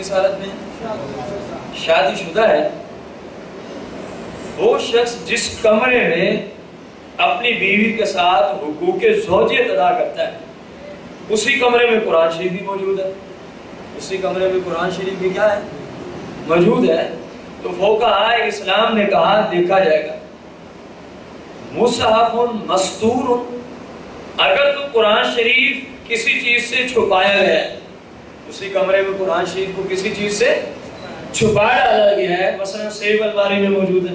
کس حالت میں؟ شادی شدہ ہے۔ وہ شخص جس کمرے میں اپنی بیوی کے ساتھ حقوق زوجیت ادا کرتا ہے اسی کمرے میں قرآن شریف بھی موجود ہے، اسی کمرے میں قرآن شریف بھی کیا ہے؟ موجود ہے۔ تو فقہاء اسلام نے کہا دیکھا جائے گا مصحف مستور، اگر تو قرآن شریف کسی چیز سے چھپایا گیا ہے، اسی کمرے میں قرآن شریف کو کسی چیز سے چھپا ڈالا گیا ہے، مثلا سیب الماری میں موجود ہے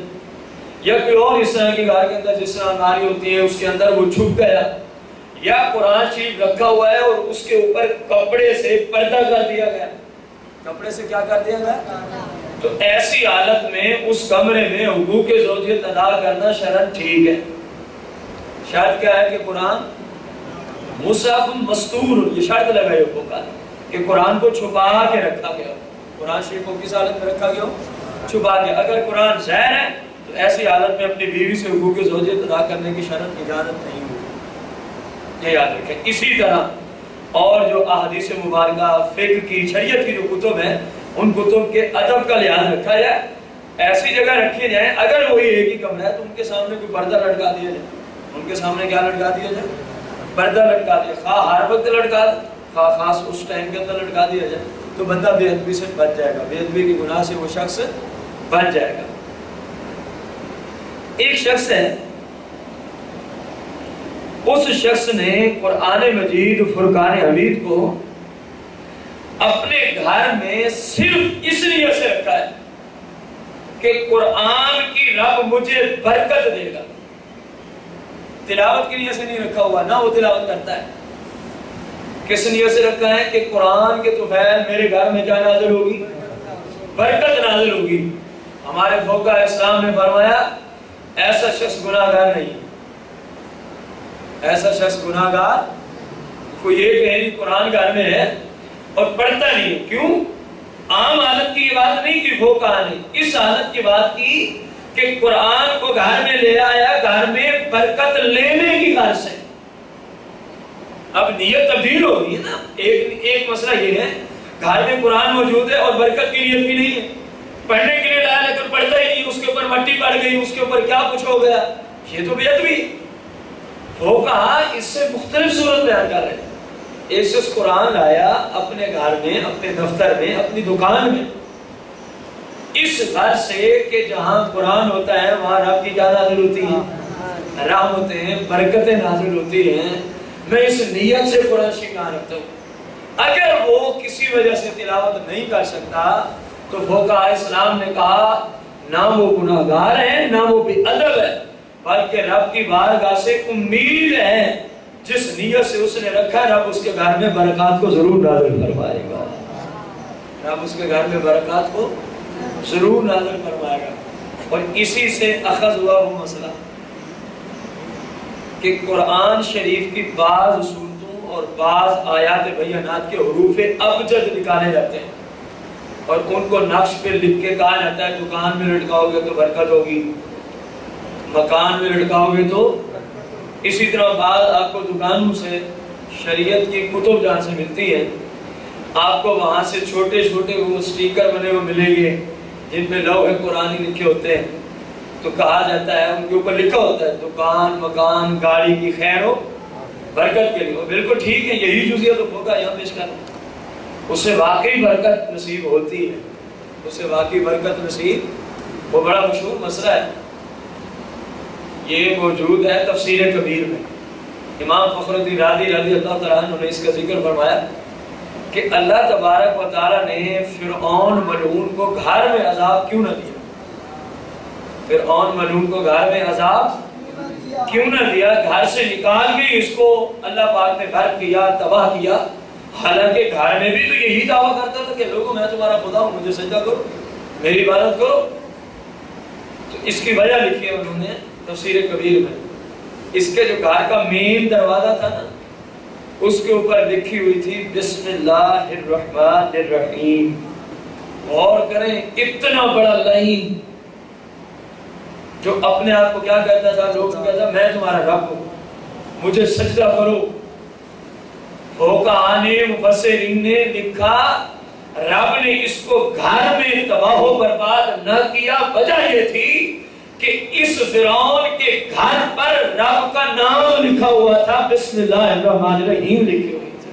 یا کوئی اور اس طرح کی گھر کے اندر جس طرح الماری ہوتی ہے اس کے اندر وہ چھپ گیا، یا قرآن شریف رکھا ہوا ہے اور اس کے اوپر کپڑے سے پردہ کر دیا گیا، کپڑے سے کیا کر دیا گیا؟ تو ایسی حالت میں اس کمرے میں حقوق زوجیت ادا کرنا شرعاً ٹھیک ہے۔ شرط کیا ہے کہ قرآن مصحف مستور، یہ شرط لگائی ہوگا کہ قرآن کو چھپا کے رکھا گیا، قرآن شریف کو کس حالت میں رکھا گیا؟ چھپا کے۔ اگر قرآن ظاہر ہے تو ایسی حالت میں اپنی بیوی سے حقوق زوجیت ادا کرنے کی شرعاً اجازت نہیں ہوگی، یہ یاد رکھیں۔ اسی طرح اور جو احادیث مبارکہ، فقہ کی، شریعت کی جو کتب ہیں ان کتب کے ادب کا لحاظ رکھا جائے، ایسی جگہ رکھے جائیں اگر وہی ایک ہی کمرہ ہے تو ان کے سامنے کوئی پردہ لٹکا دیا جائے، ان کے سامنے کیا لٹکا دیا جائے؟ پردہ لٹکا دیا، خواہ ہر وقت لٹکا دیا، خواہ خاص اس ٹائم کے اندر لٹکا دیا جائے تو بندہ بے ادبی سے بچ جائے گا، بے ادبی کی گناہ سے وہ شخص بچ جائے گا۔ ایک شخص ہے، اس شخص نے قرآن مجید فرقان حمید کو اپنے گھر میں صرف اس لیے سے رکھا ہے کہ قرآن کی رب مجھے برکت دے گا، تلاوت کی نیت سے نہیں رکھا ہوا، نہ وہ تلاوت کرتا ہے۔ کس نیت سے رکھا ہے کہ قرآن کے طفیل میرے گھر میں کیا نازل ہوگی؟ برکت نازل ہوگی۔ ہمارے فقہاء اسلام نے فرمایا ایسا شخص گناہگار نہیں، ایسا شخص گناہگار کوئی یہ کہے قرآن گھر میں ہے اور پڑھتا نہیں، کیوں؟ عام حالت کی یہ بات نہیں کی فقہاء نے، اس حالت کی بات کی کہ قرآن کو گھر میں لے آیا، گھر میں برکت لینے کی غرض سے۔ اب نیت تبدیل ہو گئی ہے نا، ایک مسئلہ یہ ہے گھر میں قرآن موجود ہے اور برکت کی نیت بھی نہیں ہے، پڑھنے کے لیے لایا لیکن پڑھتا ہی نہیں، اس کے اوپر مٹی پڑ گئی، اس کے اوپر کیا کچھ ہو گیا، یہ تو بے ادبی۔ فقہاء اس سے مختلف صورت بیان کر رہے ہیں۔ ایک شخص قرآن لایا اپنے گھر میں، اپنے دفتر میں، اپنی دکان میں، اس گھر سے کہ جہاں قرآن ہوتا ہے وہاں رب کی کیا نازل ہوتی ہیں؟ رحمتیں ہیں، برکتیں نازل ہوتی ہیں، میں اس نیت سے قرآن شریف کہاں رکھتا ہوں۔ اگر وہ کسی وجہ سے تلاوت نہیں کر سکتا تو فقہاء اسلام نے کہا نہ وہ گناہگار ہے نہ وہ بے ادب ہے، بلکہ رب کی بارگاہ سے امید ہے جس نیت سے اس نے رکھا ہے رب اس کے گھر میں برکات کو ضرور نازل فرمائے گا، رب اس کے گھر میں برکات کو ضرور نازل فرمائے گا۔ اور اسی سے اخذ ہوا وہ مسئلہ کہ قرآن شریف کی بعض صورتوں اور بعض آیات بینات کے حروف ابجد نکالے جاتے ہیں اور ان کو نقش پہ لکھ کے کہا جاتا ہے دکان میں لٹکاؤ گے تو برکت ہوگی، مکان میں لٹکاؤ گے تو اسی طرح بعض آپ کو دکانوں سے شریعت کی کتب جہاں سے ملتی ہے آپ کو وہاں سے چھوٹے چھوٹے وہ سٹیکر بنے ہوئے ملیں گے جن پہ لوح قرآنی لکھے ہوتے ہیں، تو کہا جاتا ہے ان کے اوپر لکھا ہوتا ہے دکان مکان گاڑی کی خیر ہو برکت کے لیے، اور بالکل ٹھیک ہے، یہی جزیہ تو فقہاء یہاں پیش کر اس سے واقعی برکت نصیب ہوتی ہے، اس سے واقعی برکت نصیب، وہ بڑا مشہور مسئلہ ہے، یہ موجود ہے تفسیر کبیر میں۔ امام فخر الدین رازی رضی اللہ تعالیٰ عنہ نے اس کا ذکر فرمایا کہ اللہ تبارک و تعالیٰ نے فرعون ملعون کو گھر میں عذاب کیوں نہ دیا، فرعون ملعون کو گھر میں عذاب کیوں نہ دیا، گھر سے نکال کے اس کو اللہ پاک نے غرق کیا، تباہ کیا، حالانکہ گھر میں بھی تو یہی دعویٰ کرتا تھا کہ لوگوں میں تمہارا خدا ہوں، مجھے سجدہ کرو، میری عبادت کرو۔ تو اس کی وجہ لکھی ہے انہوں نے تفسیر کبیر میں، اس کے جو گھر کا مین دروازہ تھا نا اس کے اوپر لکھی ہوئی تھی بسم اللہ الرحمن الرحیم، غور کریں اتنا بڑا لائن جو اپنے آپ کو کیا کہتا تھا، لوگ کہتا تھا میں تمہارا رب ہوں مجھے سجدہ کرو۔ فقہاء نے مفسرین نے لکھا رب نے اس کو گھر میں تباہ و برباد نہ کیا، وجہ یہ تھی کہ اس فرعون کے گھر پر رب کا نام لکھا ہوا تھا، بسم اللہ الرحمن الرحیم لکھی ہوئی تھی۔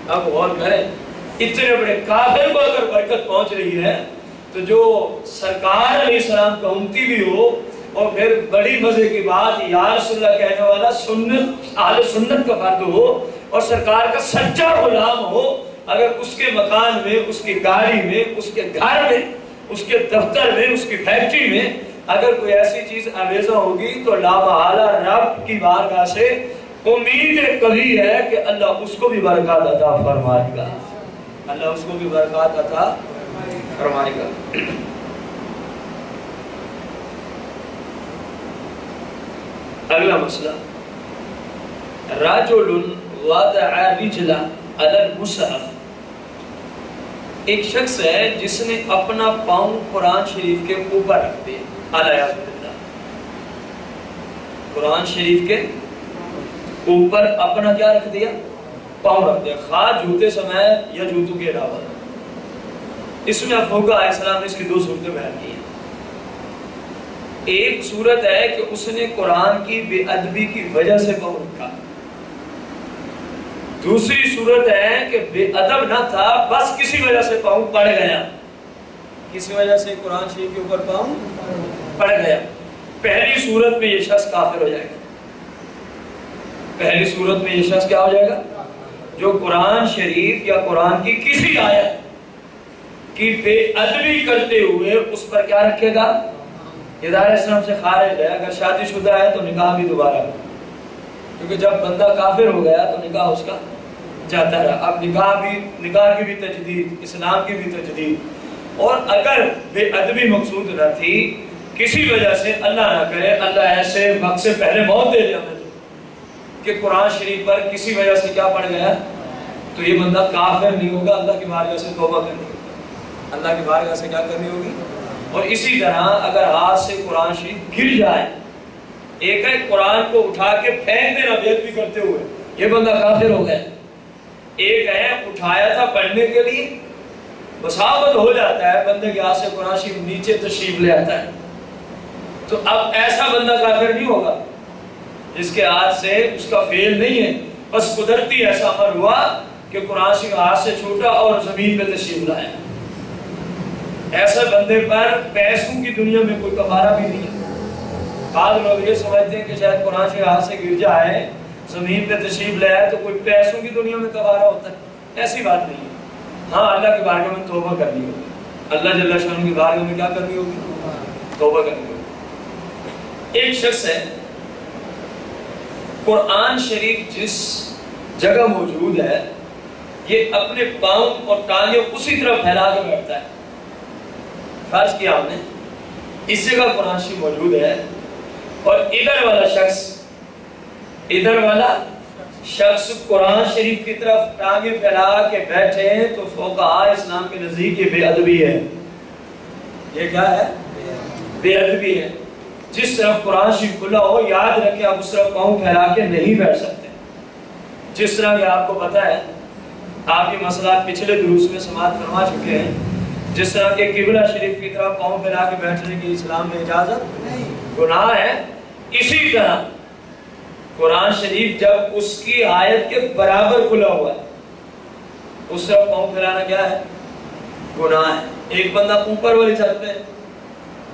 اب غور کریں، اتنے بڑے کافر کو اگر برکت پہنچ رہی ہے تو جو سرکار علیہ السلام کا امتی بھی ہو اور پھر بڑی مزے کی بات یا رسول اللہ کہنے والا سنت اہل سنت کا فرد ہو اور سرکار کا سچا غلام ہو، اگر اس کے مکان میں، اس کی گاڑی میں، اس کے گھر میں، اس کے دفتر میں، اس کی فیکٹری میں اگر کوئی ایسی چیز آویزہ ہوگی تو لا محالہ رب کی بارگاہ سے امید قوی ہے کہ اللہ اس کو بھی برکات عطا فرمائے گا، اللہ اس کو بھی برکات عطا فرمائے گا۔ اگلا مسئلہ، رجل وضع رجلا علی المصحف، ایک شخص ہے جس نے اپنا پاؤں قرآن شریف کے اوپر رکھ دیا، علیہ باللہ، قرآن شریف کے اوپر اپنا کیا رکھ دیا؟ پاؤں رکھ دیا، خواہ جوتے سمیت یا جوتوں کے علاوہ۔ اس میں افوقہ علیہ السلام نے اس کی دو صورتیں بیان کی ہیں۔ ایک صورت ہے کہ اس نے قرآن کی بے ادبی کی وجہ سے پاؤں رکھا، دوسری صورت ہے کہ بے ادب نہ تھا، بس کسی وجہ سے پاؤں پڑ گیا، کسی وجہ سے قرآن شریف کے اوپر پاؤں پڑ گیا۔ پہلی صورت میں یہ شخص کافر ہو جائے گا، پہلی صورت میں یہ شخص کیا ہو جائے گا؟ جو قرآن شریف یا قرآن کی کسی آیت کی بے ادبی کرتے ہوئے اس پر کیا رکھے گا؟ ادارہ اسلام سے خارج ہے، اگر شادی شدہ ہے تو نکاح بھی دوبارہ، کیونکہ جب بندہ کافر ہو گیا تو نکاح اس کا جاتا رہا۔ اب نکاح کی بھی تجدید، اسلام کی بھی تجدید، اور اگر بے ادبی مقصود نہ تھی، کسی وجہ سے اللہ نہ کرے، اللہ ایسے وقت سے پہلے موت دے دے ہمیں کہ قرآن شریف پر کسی وجہ سے کیا پڑ گیا، تو یہ بندہ کافر نہیں ہوگا، اللہ کی بارگاہ سے توبہ کرنی ہوگی، اللہ کی بارگاہ سے کیا کرنی ہوگی۔ اور اسی طرح اگر ہاتھ سے قرآن شریف گر جائے، ایک ہے قرآن کو اٹھا کے پھینک دینا بے ادبی کرتے ہوئے، یہ بندہ کافر ہو گیا، ایک ہے اٹھایا تھا پڑھنے کے لیے، بساوت ہو جاتا ہے بندے کے ہاتھ سے قرآن شریف نیچے تشریف لے آتا ہے، تو اب ایسا بندہ کافر نہیں ہوگا جس کے ہاتھ سے اس کا فعل نہیں ہے، بس قدرتی ایسا امر ہوا کہ قرآن شریف ہاتھ سے چھوٹا اور زمین پہ تشریف لایا۔ ایسے بندے پر پیسوں کی دنیا میں کوئی کفارہ بھی نہیں ہے۔ بعض لوگ یہ سمجھتے ہیں کہ شاید قرآن شریف ہاتھ سے گر جائے، زمین پہ تشریف لے آئے تو کوئی پیسوں کی دنیا میں کفارہ ہوتا ہے، ایسی بات نہیں ہے۔ ہاں، اللہ کی بارگاہ میں توبہ کرنی ہوگی، اللہ جل شانہ کی بارگاہ میں کیا کرنی ہوگی؟ توبہ کرنی ہوگی۔ ایک شخص ہے، قرآن شریف جس جگہ موجود ہے، یہ اپنے پاؤں اور ٹانگیں اسی طرح پھیلا کے بیٹھتا ہے۔ فرض کیا ہم نے اس جگہ قرآن شریف موجود ہے اور ادھر والا شخص قرآن شریف کی طرف ٹانگیں پھیلا کے بیٹھے ہیں، تو فقہاء اسلام کے نزدیک یہ بے ادبی ہے۔ یہ کیا ہے؟ بے ادبی ہے۔ جس طرف قرآن شریف کھلا ہو، یاد رکھیں آپ اس طرف پاؤں پھیلا کے نہیں بیٹھ سکتے۔ جس طرح کہ آپ کو پتا ہے، آپ یہ مسئلہ پچھلے دروس میں سماعت فرما چکے ہیں، جس طرح کہ قبلہ شریف کی طرف پاؤں پھیلا کے بیٹھنے کی اسلام میں اجازت نہیں، گناہ ہے۔ اسی طرح قرآن شریف جب اس کی آیت کے برابر کھلا ہوا ہے، اس طرف پاؤں پھیلانا کیا ہے؟ گناہ ہے۔ ایک بندہ اوپر والی چھت پہ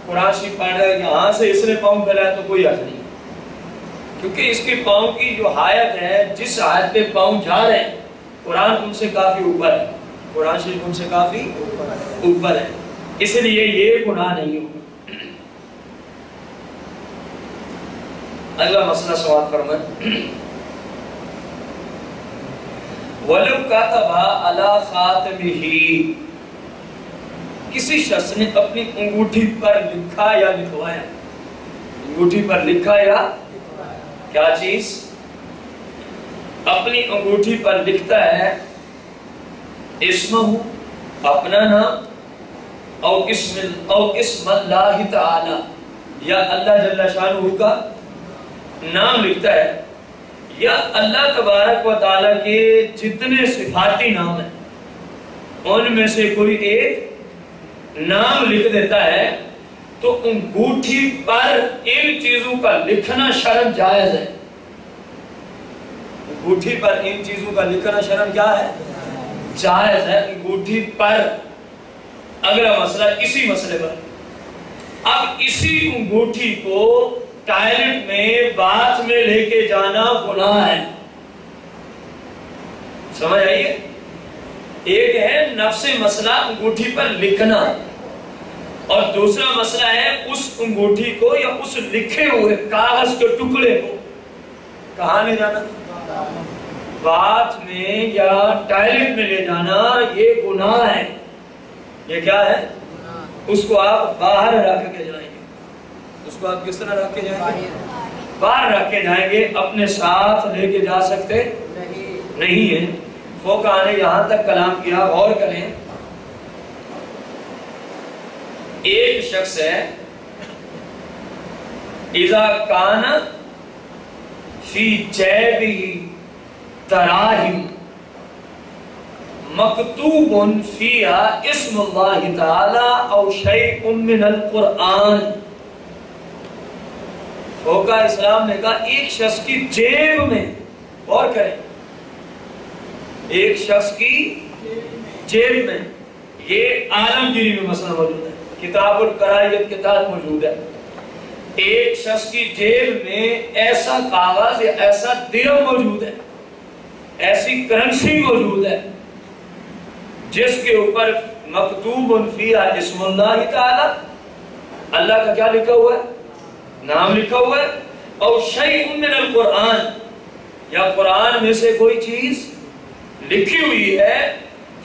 قرآن شریف پڑھ رہا ہے، یہاں سے اس نے پاؤں پھیلایا تو کوئی حرج نہیں، کیونکہ اس کے پاؤں کی جو آیت ہے، جس آیت پہ پاؤں جا رہے ہیں، قرآن ان سے کافی اوپر ہے، قرآن شریف ان سے کافی اوپر ہے، اس لیے یہ گناہ نہیں ہوگا۔ اگلا مسئلہ سماعت فرمائیں، وَلَوْ كَتَبَ عَلَى خَاتَمِهِ، کسی شخص نے اپنی انگوٹھی پر لکھا یا لکھوایا، انگوٹھی پر لکھا یا کیا چیز؟ اپنی انگوٹھی پر لکھتا ہے اسمہ، اپنا نام، او اسم اللہ تعالی، یا اللہ جل شانہ کا نام لکھتا ہے، یا اللہ تبارک و تعالی کے جتنے صفاتی نام ہیں ان میں سے کوئی ایک نام لکھ دیتا ہے تو انگوٹھی پر ان چیزوں کا لکھنا شرعاً جائز ہے. انگوٹھی پر ان چیزوں کا لکھنا شرعاً کیا ہے؟ جائز ہے. انگوٹھی پر. اگلا مسئلہ اسی مسئلے پر. اب اسی انگوٹھی کو ٹائلٹ میں باتھ میں لے کے جانا گناہ ہے. سمجھ آئیے؟ ایک ہے نفس مسئلہ انگوٹھی پر لکھنا، اور دوسرا مسئلہ ہے اس انگوٹھی کو یا اس لکھے ہوئے کاغذ کے ٹکڑے کو کہاں لے جانا؟ باتھ میں یا ٹائلٹ میں لے جانا. یہ گناہ ہے. یہ کیا ہے؟ اس کو آپ باہر رکھ کے جائیں گے. اس کو آپ کس طرح رکھ کے جائیں گے؟ باہر رکھ کے جائیں گے. اپنے ساتھ لے کے جا سکتے نہیں ہے. فقہاء نے یہاں تک کلام کیا. غور کریں. ایک شخص ہے اذا کان فی جیبہ دراہم مکتوب فیہا اسم اللہ تعالی او شیء من القرآن. فقہاء اسلام نے کہا ایک شخص کی جیب میں، غور کریں، ایک شخص کی جیب میں، یہ عالمگیری میں مسئلہ موجود ہے، کتاب القرائیت کے تحت موجود ہے. ایک شخص کی جیب میں ایسا کاغذ یا ایسا درہم موجود ہے، ایسی کرنسی موجود ہے جس کے اوپر مکتوب فیہا اسم اللہ تعالی، اللہ کا کیا لکھا ہوا ہے؟ نام لکھا ہوا ہے. اور شیء من القرآن، یا قرآن میں سے کوئی چیز لکھی ہوئی ہے.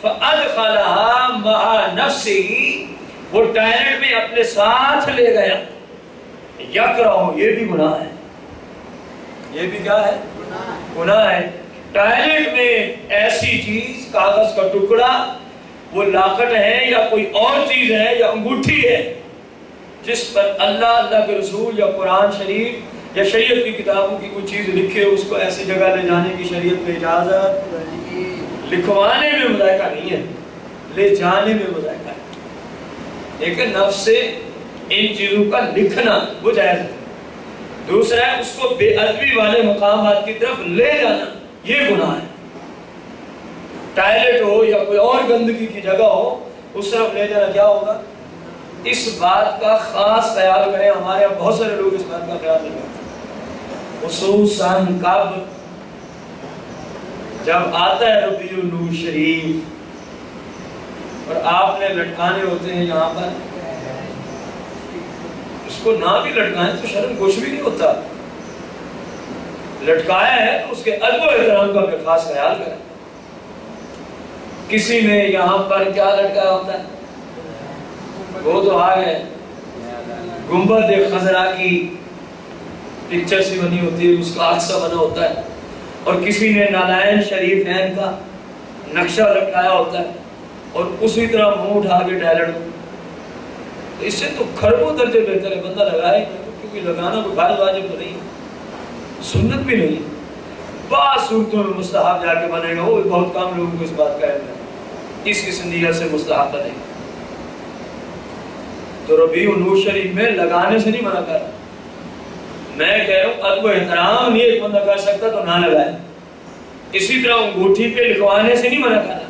فَأَدْخَلَهَا مَعَ نَفْسِهِ، وہ ٹائلٹ میں اپنے ساتھ لے گیا. یکرہ، یہ بھی گناہ ہے. یہ بھی کیا ہے؟ گناہ ہے. ٹائلٹ میں ایسی چیز، کاغذ کا ٹکڑا، وہ لاکٹ ہے یا کوئی اور چیز ہے یا انگوٹھی ہے جس پر اللہ، اللہ کے رسول یا قرآن شریف یا شریعت کی کتابوں کی کوئی چیز لکھے، اس کو ایسی جگہ لے جانے کی شریعت میں اجازت. لکھوانے میں مذائقہ نہیں ہے، لے جانے میں مذائقہ ہے. لیکن نفس سے ان چیزوں کا لکھنا وہ جائز ہے. دوسرا ہے اس کو بے ادبی والے مقامات کی طرف لے جانا، یہ گناہ ہے. ٹائلٹ ہو یا کوئی اور گندگی کی جگہ ہو، اس طرف لے جانا کیا ہوگا؟ اس بات کا خاص خیال کریں. ہمارے یہاں بہت سارے لوگ اس بات کا خیال نہیں کرتے، خصوصاً کب جب آتا ہے ربیع النور شریف اور آپ نے لٹکانے ہوتے ہیں یہاں پر. اس کو نہ بھی لٹکائیں تو شرم کچھ بھی نہیں ہوتا. لٹکایا ہے تو اس کے ادب و احترام کا بھی خاص خیال کریں. کسی نے یہاں پر کیا لٹکایا ہوتا ہے؟ وہ تو آگے گنبد خضرا کی پکچر سی بنی ہوتی ہے، اس کا عکسہ بنا ہوتا ہے، اور کسی نے نالائن شریفین کا نقشہ لٹکایا ہوتا ہے اور اسی طرح منہ اٹھا کے ٹائلٹ. اس سے تو کھربوں درجے بہتر ہے بندہ لگائے، کیونکہ لگانا کوئی فرض واجب تو نہیں، سنت بھی نہیں. بعض صورتوں میں مستحب جا کے بنے گا، وہ بہت کم لوگوں کو اس بات کا علم ہے. اس قسم نیت سے مستحب بنے گا. تو ربیع النور شریف میں لگانے سے نہیں منع کر رہا. میں کہہ رہا ہوں ادب و احترام نہیں ایک بندہ کر سکتا تو نہ لگائے. اسی طرح انگوٹھی پہ لکھوانے سے نہیں منع کر رہا.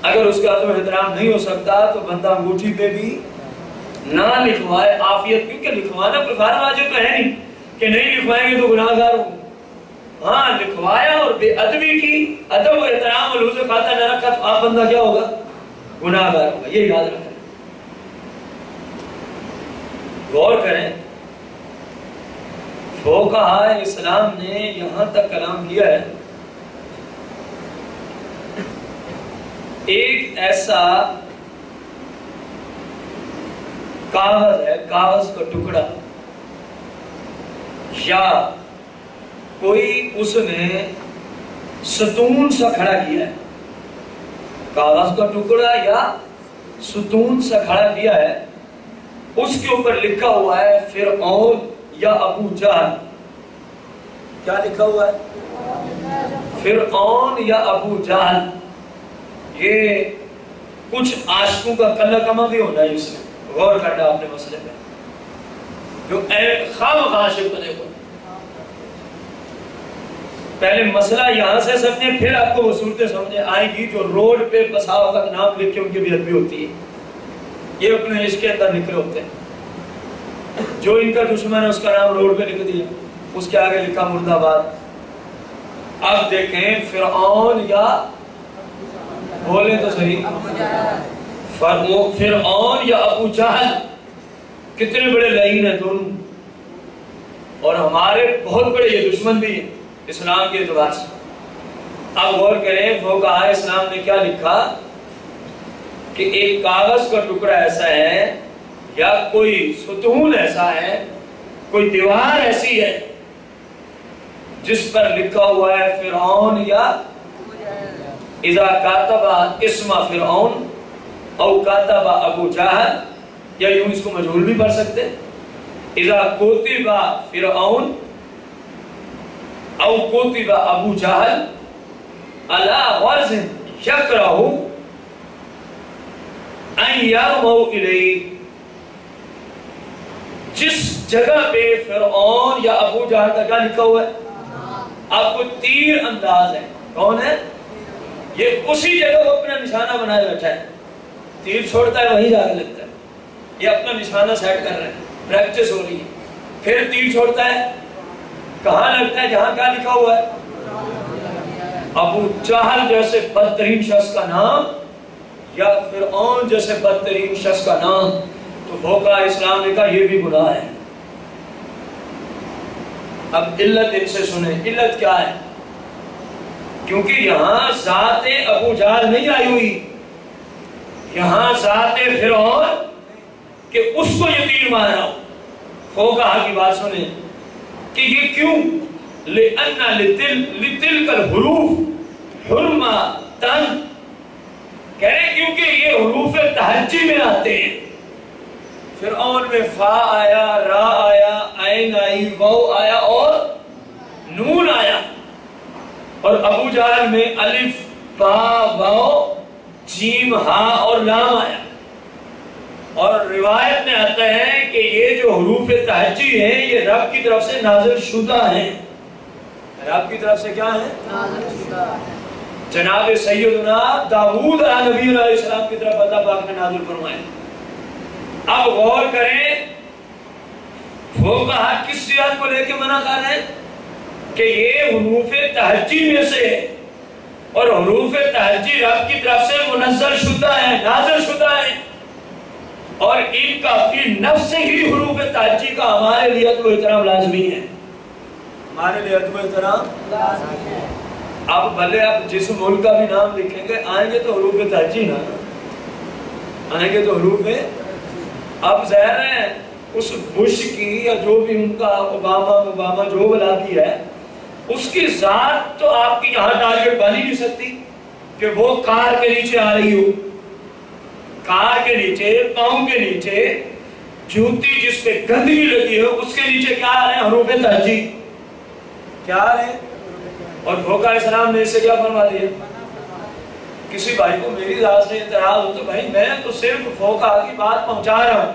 اگر اس کا ادب و احترام نہیں ہو سکتا تو بندہ انگوٹھی پہ بھی نہ لکھوائے. عافیت، کیونکہ لکھوانا کوئی فرض واجب تو ہے نہیں کہ نہیں لکھوائیں گے تو گناہ گار ہوں. ہاں لکھوایا اور بے ادبی کی، ادب و احترام اور لوز خاطر نہ رکھا تو آپ بندہ کیا ہوگا؟ گناہ گار ہوگا. یہ یاد رکھیں. غور کریں. فقہاء اسلام نے یہاں تک کلام کیا ہے. ایک ایسا کاغذ ہے، کاغذ کا ٹکڑا، یا کوئی اس نے ستون سا کھڑا کیا ہے، کاغذ کا ٹکڑا یا ستون سا کھڑا کیا ہے، اس کے اوپر لکھا ہوا ہے فرعون یا ابو جہل. کیا لکھا ہوا ہے؟ فرعون یا ابو جہل. یہ کچھ عاشقوں کا کلا کما بھی ہونا ہے اس میں، غور کرنا اپنے مسئلے پہ، جو خام عاشق بنے کو پہلے مسئلہ یہاں سے سمجھے، پھر آپ کو وہ صورتیں سمجھے آئیں گی جو روڈ پہ بساؤ کا نام لکھ کے ان کی بھی ادبی ہوتی ہے، یہ اپنے عشق کے اندر نکلے ہوتے ہیں۔ جو ان کا دشمن ہے اس کا نام روڈ پہ لکھ دیا، اس کے آگے لکھا مرد آباد۔ اب دیکھیں فرعون یا بولے تو صحیح، فرعون یا ابو جہل کتنے بڑے لعین ہیں دونوں، اور ہمارے بہت بڑے یہ دشمن بھی ہیں اسلام کے اعتبار سے۔ اب غور کریں فقہاء اسلام نے کیا لکھا کہ ایک کاغذ کا ٹکڑا ایسا ہے یا کوئی ستون ایسا ہے، کوئی دیوار ایسی ہے جس پر لکھا ہوا ہے فرعون یا اذا کاتب اسم فرعون او کاتب ابو جہل، یا یوں اس کو مجہول بھی پڑھ سکتے، اذا کتب فرعون او کتب ابو جہل علی غرض یکرہ ان یرموا الیہ، جس جگہ پہ فرعون یا ابو جہل کا کیا لکھا ہوا ہے، آپ کو تیر انداز ہے، کون ہے یہ، اسی جگہ وہ اپنا نشانہ بنائے بیٹھا ہے، تیر چھوڑتا ہے وہیں جا کے لگتا ہے، یہ اپنا نشانہ سیٹ کر رہے ہیں، پریکٹس ہو رہی ہے، پھر تیر چھوڑتا ہے کہاں لگتا ہے جہاں کیا لکھا ہوا ہے، ابو جہل جیسے بدترین شخص کا نام یا فرعون جیسے بدترین شخص کا نام، تو فقہاء اسلام نے کہا یہ بھی گناہ ہے۔ اب علت ان سے سنیں، علت کیا ہے؟ کیونکہ یہاں ذات ابو جہل نہیں آئی ہوئی، یہاں ذات فرعون کہ اس کو یہ تیر مارا ہو۔ فقہاء کی بات سنیں کہ یہ کیوں، لِأَنَّ لِتِلْكَ الْحُرُوفِ حُرْمَةً، کہہ رہے کیونکہ یہ حروف تہجی میں آتے ہیں، فرعون میں فا آیا، را آیا، عین آئی، واو آیا اور نون آیا، اور ابو جہل میں الف با واو جیم ہا اور لام آیا، اور روایت میں آتا ہے کہ یہ جو حروف تہجی ہیں یہ رب کی طرف سے نازل شدہ ہیں، رب کی طرف سے کیا ہیں؟ نازل شدہ ہیں۔ جناب سیدنا داؤد نبی علیہ السلام کی طرف اللہ پاک نے نازل فرمائے۔ اب غور کریں فقہاء کس صورت کو لے کے منع کر رہے ہیں کہ یہ حروف تہجی میں سے ہے، اور حروف تہجی رب کی طرف سے منزل شدہ ہے، نازل شدہ ہے، اور ان کا فی نفس ہی حروف تہجی کا ہمارے لیے ادب و احترام لازمی ہے، ہمارے لیے ادب و احترام لازمی ہے۔ اب بھلے آپ جس ملک کا بھی نام لکھیں گے آئیں گے تو حروف تہجی نا، آئیں گے تو حروف، اب ظاہر ہے اس بش کی یا جو بھی ان کا اوباما جو بلا کی ہے، اس کی ذات تو آپ کی یہاں ٹارگٹ بن ہی نہیں سکتی کہ وہ کار کے نیچے آ رہی ہو، کار کے نیچے، پاؤں کے نیچے، جوتی جس پہ گندگی لگی ہو اس کے نیچے کیا آ رہے ہیں؟ حروف تہجی کیا آ رہے ہیں؟ اور فقہاء اسلام نے اس سے کیا فرما دیا؟ کسی بھائی کو میری ذات سے اعتراض ہو تو بھائی میں تو صرف فقہاء کی بات پہنچا رہا ہوں،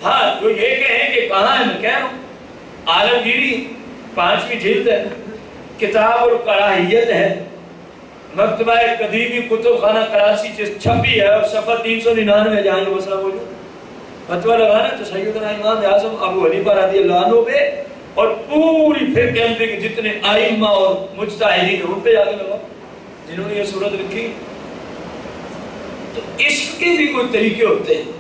ہاں جو یہ کہیں کہ کہاں ہے میں کہہ رہا ہوں، عالمگیری 5ویں جلد ہے، کتاب الکراہیت ہے، مکتبہ قدیمی کتب خانہ کراچی چھپی ہے، اور صفحہ 399 جہاں یہ مسئلہ موجود فتویٰ لگانا تو سیدنا امام اعظم ابو حنیفہ رضی اللہ عنہ پہ اور پوری فقہ کے جتنے ائمہ اور مجتہدین ان پہ جا کے لگا جنہوں نے یہ صورت لکھی۔ تو عشق کے بھی کوئی طریقے ہوتے ہیں،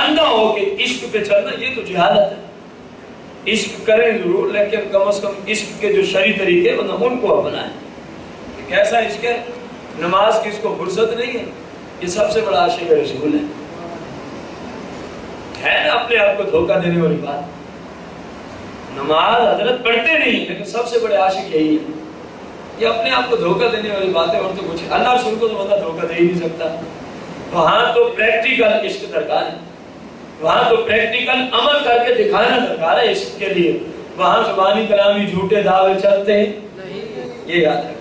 اندھا ہو کے عشق پہ چلنا یہ تو جہالت ہے، عشق کریں ضرور لیکن کم از کم عشق کے جو شرعی طریقے ان کو اپنائیں۔ کیسا عشق ہے؟ نماز کی اس کو فرصت نہیں ہے، یہ سب سے بڑا عاشق رسول ہے نا، اپنے آپ کو دھوکہ دینے والی بات۔ نماز حضرت پڑھتے نہیں لیکن سب سے بڑے عاشق یہی ہے، یہ اپنے آپ کو دھوکہ دینے والی بات ہے، اور تو کچھ اللہ رسول کو تو بندہ دھوکہ دے ہی نہیں سکتا۔ وہاں تو پریکٹیکل عشق درکار ہے، وہاں تو پریکٹیکل عمل کر کے دکھانا درکار ہے عشق کے لیے، وہاں زبانی کلامی جھوٹے دعوے چلتے ہیں، یہ یاد رکھیں۔